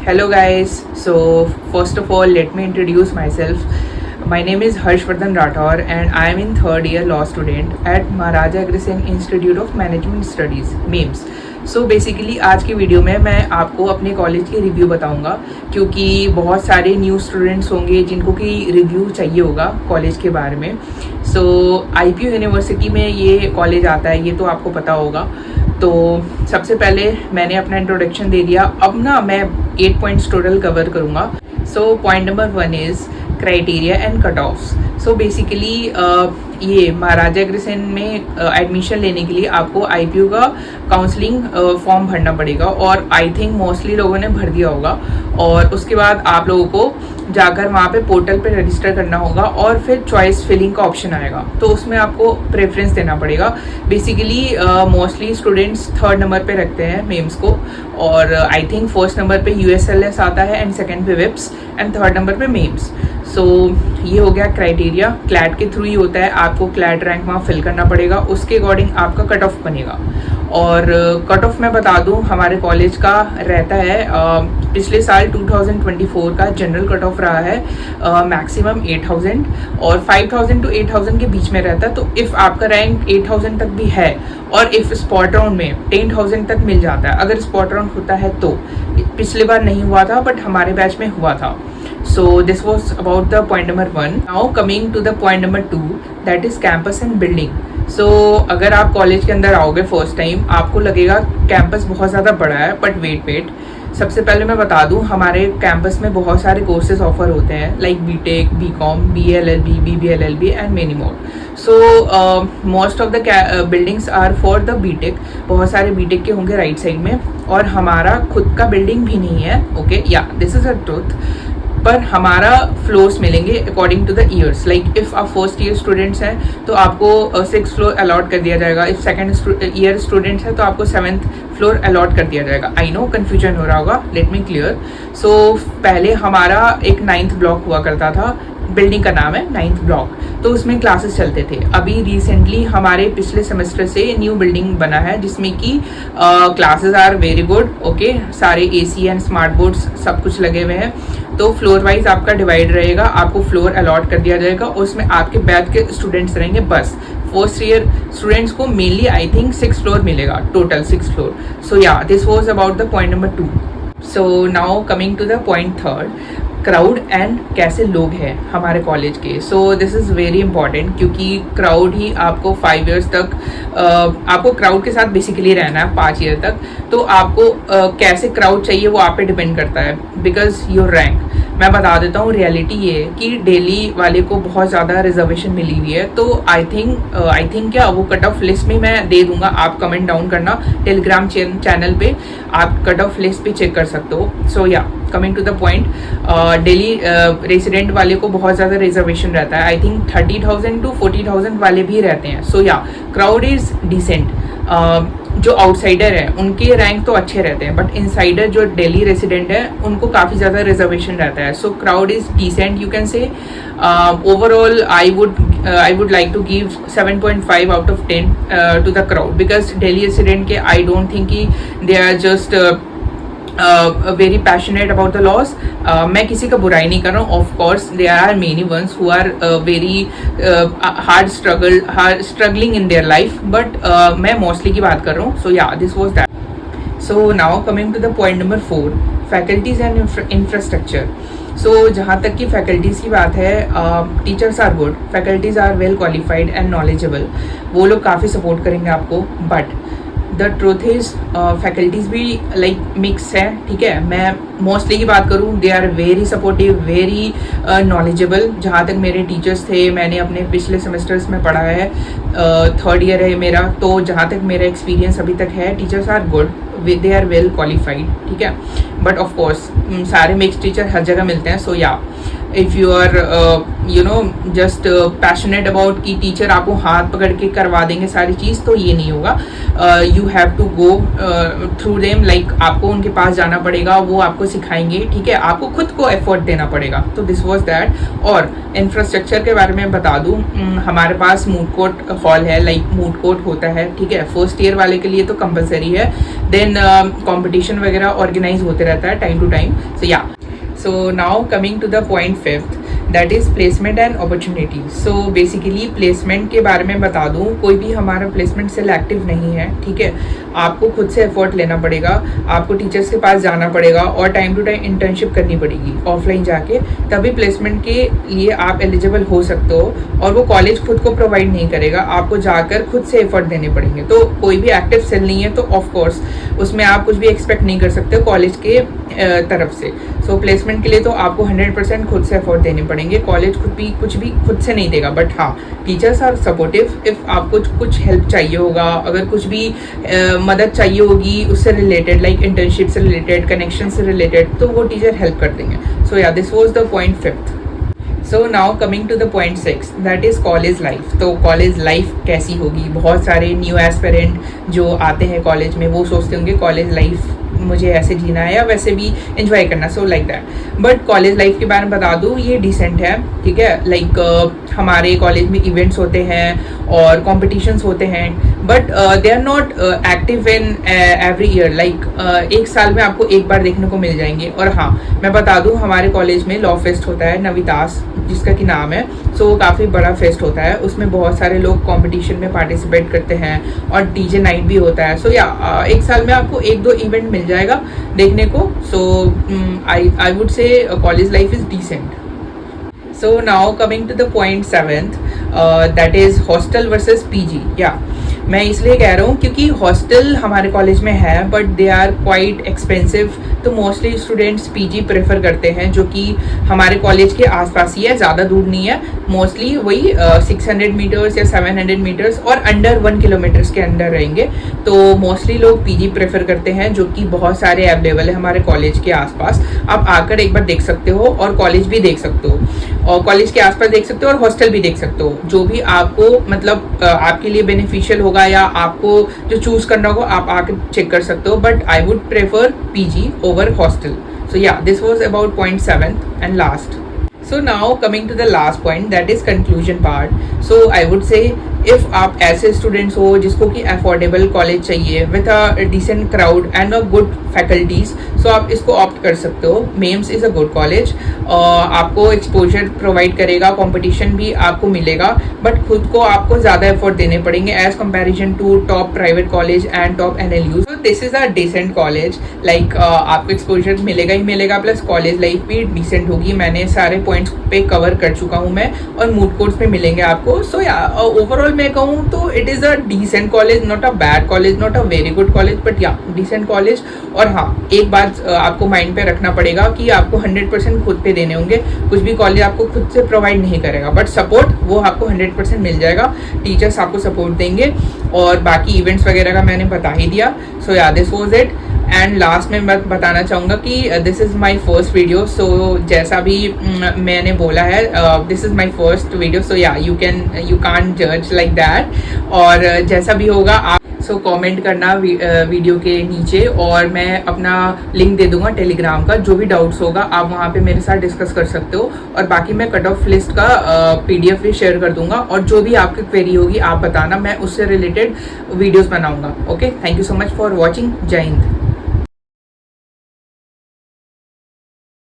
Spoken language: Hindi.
Hello guys. So first of all, let me introduce myself. My name is Harshvardhan Rathore and I am in third year law student at Maharaja Agresyan Institute of Management Studies, MEMS. So basically आज की वीडियो में मैं आपको अपने कॉलेज की रिव्यू बताऊंगा क्योंकि बहुत सारे न्यू स्टूडेंट्स होंगे जिनको कि रिव्यू चाहिए होगा कॉलेज के बारे में. सो IPU यूनिवर्सिटी में ये कॉलेज आता है, ये तो आपको पता होगा. तो सबसे पहले मैंने अपना इंट्रोडक्शन दे दिया. अब ना मैं 8 पॉइंट्स टोटल कवर करूँगा. So point number 1 is criteria and cut offs. So basically ये महाराजा अग्रसेन में एडमिशन लेने के लिए आपको IPU का काउंसलिंग फॉर्म भरना पड़ेगा और आई थिंक मोस्टली लोगों ने भर दिया होगा. और उसके बाद आप लोगों को जाकर वहाँ पे पोर्टल पे रजिस्टर करना होगा और फिर चॉइस फिलिंग का ऑप्शन आएगा, तो उसमें आपको प्रेफरेंस देना पड़ेगा. Basically mostly students third number पे रखते हैं मेम्स को, और आई थिंक फर्स्ट नंबर पे USLS आता है एंड सेकंड पे विप्स एंड थर्ड नंबर पे मेम्स. सो ये हो गया क्राइटेरिया. क्लैट के थ्रू ही होता है, आपको क्लैट रैंक वहाँ फिल करना पड़ेगा, उसके अकॉर्डिंग आपका कट ऑफ बनेगा. और कट ऑफ मैं बता दूँ हमारे कॉलेज का रहता है पिछले साल 2024 का जनरल कट ऑफ रहा है मैक्सिमम 8000 और 5000 to 8000 के बीच में रहता है. तो इफ़ आपका रैंक 8000 तक भी है और इफ़ स्पॉट राउंड में 10000 तक मिल जाता है, अगर स्पॉट राउंड होता है तो. पिछले बार नहीं हुआ था बट हमारे बैच में हुआ था. So this was about the point number 1. Now coming to the point number 2, that is campus and building. So अगर आप कॉलेज के अंदर आओगे फर्स्ट टाइम, आपको लगेगा कैंपस बहुत ज़्यादा बड़ा है, बट वेट सबसे पहले मैं बता दूं हमारे कैंपस में बहुत सारे कोर्सेज ऑफर होते हैं like BTech, BCom, BLLB, BBLLB and many more. So most of the buildings are for the BTech. बहुत सारे BTech के होंगे राइट साइड में, और हमारा खुद का बिल्डिंग भी नहीं है. ओके, या दिस इज़ अ ट्रूथ. पर हमारा फ्लोर्स मिलेंगे according to the years. Like if आप फर्स्ट ईयर स्टूडेंट्स हैं तो आपको 6th फ्लोर अलॉट कर दिया जाएगा. इफ़ सेकंड ईयर स्टूडेंट्स हैं तो आपको 7th फ्लोर अलॉट कर दिया जाएगा. आई नो कन्फ्यूजन हो रहा होगा, लेट मी क्लियर. सो पहले हमारा एक 9th ब्लॉक हुआ करता था, बिल्डिंग का नाम है 9th ब्लॉक, तो उसमें क्लासेस चलते थे. अभी रिसेंटली हमारे पिछले सेमेस्टर से न्यू बिल्डिंग बना है जिसमें कि classes are very good. Okay, सारे AC एंड स्मार्ट बोर्ड्स सब कुछ लगे हुए हैं. तो फ्लोर वाइज आपका डिवाइड रहेगा, आपको फ्लोर अलॉट कर दिया जाएगा और उसमें आपके बैच के स्टूडेंट्स रहेंगे. बस फर्स्ट ईयर स्टूडेंट्स को मेनली आई थिंक 6 फ्लोर मिलेगा, total 6 floor. So yeah this was about the point number 2. So now coming to the point 3, crowd and कैसे लोग हैं हमारे कॉलेज के. So this is very important क्योंकि क्राउड ही आपको 5 इयर्स तक आपको क्राउड के साथ बेसिकली रहना है 5 ईयर तक. तो आपको कैसे क्राउड चाहिए वो आप पे डिपेंड करता है, बिकॉज योर रैंक. मैं बता देता हूँ रियलिटी ये है कि डेली वाले को बहुत ज़्यादा रिजर्वेशन मिली हुई है. तो आई थिंक क्या वो कट ऑफ लिस्ट में मैं दे दूंगा, आप कमेंट डाउन करना. टेलीग्राम चैनल पे आप कट ऑफ लिस्ट पे चेक कर सकते हो. So yeah coming to the point, daily resident वाले को बहुत ज़्यादा रिजर्वेशन रहता है. आई थिंक 30,000 to 40,000 वाले भी रहते हैं. So yeah crowd is decent. जो आउटसाइडर है उनके रैंक तो अच्छे रहते हैं, बट इनसाइडर जो डेली रेसिडेंट है उनको काफ़ी ज़्यादा रिजर्वेशन रहता है. So crowd is decent, you can say. Overall I would like to give 7.5 out of 10 to the crowd, because daily resident के आई डोंट थिंक कि they are just very passionate about the laws. मैं किसी का बुराई नहीं कर रहा हूँ. Of course there are many ones who are very struggling in their life, but मैं मोस्टली की बात कर रहा हूँ. So yeah this was that. So now coming to the point number 4, faculties and infrastructure. So जहाँ तक कि फैकल्टीज़ की बात है, teachers are good, faculties are well qualified and knowledgeable. वो लोग काफ़ी सपोर्ट करेंगे आपको. But the truth is faculties भी लाइक मिक्स है. ठीक है, मैं मोस्टली की बात करूँ, they are very supportive, very knowledgeable. जहाँ तक मेरे टीचर्स थे, मैंने अपने पिछले सेमेस्टर्स में पढ़ा है, थर्ड ईयर है मेरा, तो जहाँ तक मेरा एक्सपीरियंस अभी तक है, teachers are good, they are well qualified. ठीक है, बट ऑफ कोर्स सारे मिक्स टीचर हर जगह मिलते हैं. So yeah if you are just passionate about कि टीचर आपको हाथ पकड़ के करवा देंगे सारी चीज़, तो ये नहीं होगा. You have to go through them, like आपको उनके पास जाना पड़ेगा, वो आपको सिखाएंगे. ठीक है, आपको खुद को एफर्ट देना पड़ेगा. तो दिस वॉज दैट. और इंफ्रास्ट्रक्चर के बारे में बता दूँ, हमारे पास मूड कोर्ट हॉल है, लाइक मूड कोर्ट होता है. ठीक है, फर्स्ट ईयर वाले के लिए तो कंपलसरी है. देन कॉम्पिटिशन वगैरह ऑर्गेनाइज होते रहता है time to time. So now coming to the point fifth, that is placement and opportunity. So basically placement के बारे में बता दूँ, कोई भी हमारा placement सेलेक्टिव नहीं है, ठीक है. आपको खुद से एफर्ट लेना पड़ेगा, आपको टीचर्स के पास जाना पड़ेगा और टाइम टू टाइम इंटर्नशिप करनी पड़ेगी ऑफलाइन जाके, तभी प्लेसमेंट के लिए आप एलिजिबल हो सकते हो. और वो कॉलेज खुद को प्रोवाइड नहीं करेगा, आपको जाकर खुद से एफर्ट देने पड़ेंगे. तो कोई भी एक्टिव सेल नहीं है, तो ऑफकोर्स उसमें आप कुछ भी एक्सपेक्ट नहीं कर सकते कॉलेज के तरफ से. सो प्लेसमेंट के लिए तो आपको 100% खुद से एफर्ट देने पड़ेंगे. कॉलेज कुछ भी खुद से नहीं देगा, बट हाँ, टीचर्स आर सपोर्टिव. इफ़ आपको कुछ हेल्प चाहिए होगा, अगर कुछ भी मदद चाहिए होगी उससे रिलेटेड, लाइक इंटर्नशिप से रिलेटेड, कनेक्शन से रिलेटेड, तो वो टीचर हेल्प कर देंगे. So yeah this was the point fifth. So now coming to the point six, that is college life. तो कॉलेज लाइफ कैसी होगी? बहुत सारे न्यू एस्पिरेंट जो आते हैं कॉलेज में वो सोचते होंगे कॉलेज लाइफ मुझे ऐसे जीना है या वैसे भी एंजॉय करना, so like that. But college life के बारे में बता दूँ, ये डिसेंट है, ठीक है. लाइक हमारे कॉलेज में इवेंट्स होते हैं और कॉम्पिटिशन्स होते हैं, but they are not active in every year. Like एक साल में आपको एक बार देखने को मिल जाएंगे. और हाँ, मैं बता दूँ, हमारे कॉलेज में लॉ फेस्ट होता है, नवितास जिसका कि नाम है. सो वो काफ़ी बड़ा फेस्ट होता है, उसमें बहुत सारे लोग कंपटीशन में पार्टिसिपेट करते हैं और डीजे नाइट भी होता है. सो या एक साल में आपको एक दो इवेंट मिल जाएगा देखने को. So I would say college life is decent. So now coming to the point seventh, that is hostel versus PG. मैं इसलिए कह रहा हूँ क्योंकि हॉस्टल हमारे कॉलेज में है, but they are quite expensive. तो मोस्टली स्टूडेंट्स पीजी प्रेफर करते हैं, जो कि हमारे कॉलेज के आसपास ही है, ज़्यादा दूर नहीं है. मोस्टली वही 600 मीटर्स या 700 मीटर्स और अंडर 1 किलोमीटर्स के अंदर रहेंगे. तो मोस्टली लोग पीजी प्रेफर करते हैं, जो कि बहुत सारे अवेलेबल है हमारे कॉलेज के आसपास. आप आकर एक बार देख सकते हो और कॉलेज भी देख सकते हो, और कॉलेज के आसपास देख सकते हो और हॉस्टल भी देख सकते हो. जो भी आपको मतलब आपके लिए बेनिफिशियल होगा या आपको जो चूज करना होगा, आप आके चेक कर सकते हो. But I would prefer PG over hostel. So yeah this was about point 7th and last. So now coming to the last point, that is conclusion part. So I would say if आप ऐसे स्टूडेंट्स हो जिसको कि अफोर्डेबल कॉलेज चाहिए with a decent crowd and a good faculties, so आप इसको ऑप्ट कर सकते हो. MEMS is a good college. आपको एक्सपोजर प्रोवाइड करेगा, कंपटीशन भी आपको मिलेगा, बट खुद को आपको ज़्यादा एफर्ट देने पड़ेंगे as comparison to top private college and top NLU. So this is a decent college. Like आपको एक्सपोजर मिलेगा ही मिलेगा, प्लस कॉलेज लाइफ भी डिसेंट होगी. मैंने सारे पॉइंट्स पे कवर कर चुका हूँ मैं, और मूड कोर्स पे मिलेंगे आपको. सो या ओवरऑल मैं कहूँ तो it is a decent college, not a bad college, not a very good college, but yeah decent college. और हाँ, एक बात आपको माइंड पे रखना पड़ेगा कि आपको 100% खुद पे देने होंगे. कुछ भी कॉलेज आपको खुद से प्रोवाइड नहीं करेगा, बट सपोर्ट वो आपको 100% मिल जाएगा. टीचर्स आपको सपोर्ट देंगे, और बाकी इवेंट्स वगैरह का मैंने बता ही दिया. So yeah this was it. And last में मैं बताना चाहूँगा कि this is my first video. So जैसा भी मैंने बोला है, this is my first video. So yeah you can't जज लाइक दैट. और जैसा भी होगा आप कमेंट करना वीडियो के नीचे, और मैं अपना लिंक दे दूंगा टेलीग्राम का. जो भी डाउट्स होगा आप वहाँ पे मेरे साथ डिस्कस कर सकते हो. और बाकी मैं कट ऑफ लिस्ट का PDF भी शेयर कर दूंगा, और जो भी आपकी क्वेरी होगी आप बताना, मैं उससे रिलेटेड वीडियोस बनाऊंगा. Okay, thank you so much for watching. जय हिंद.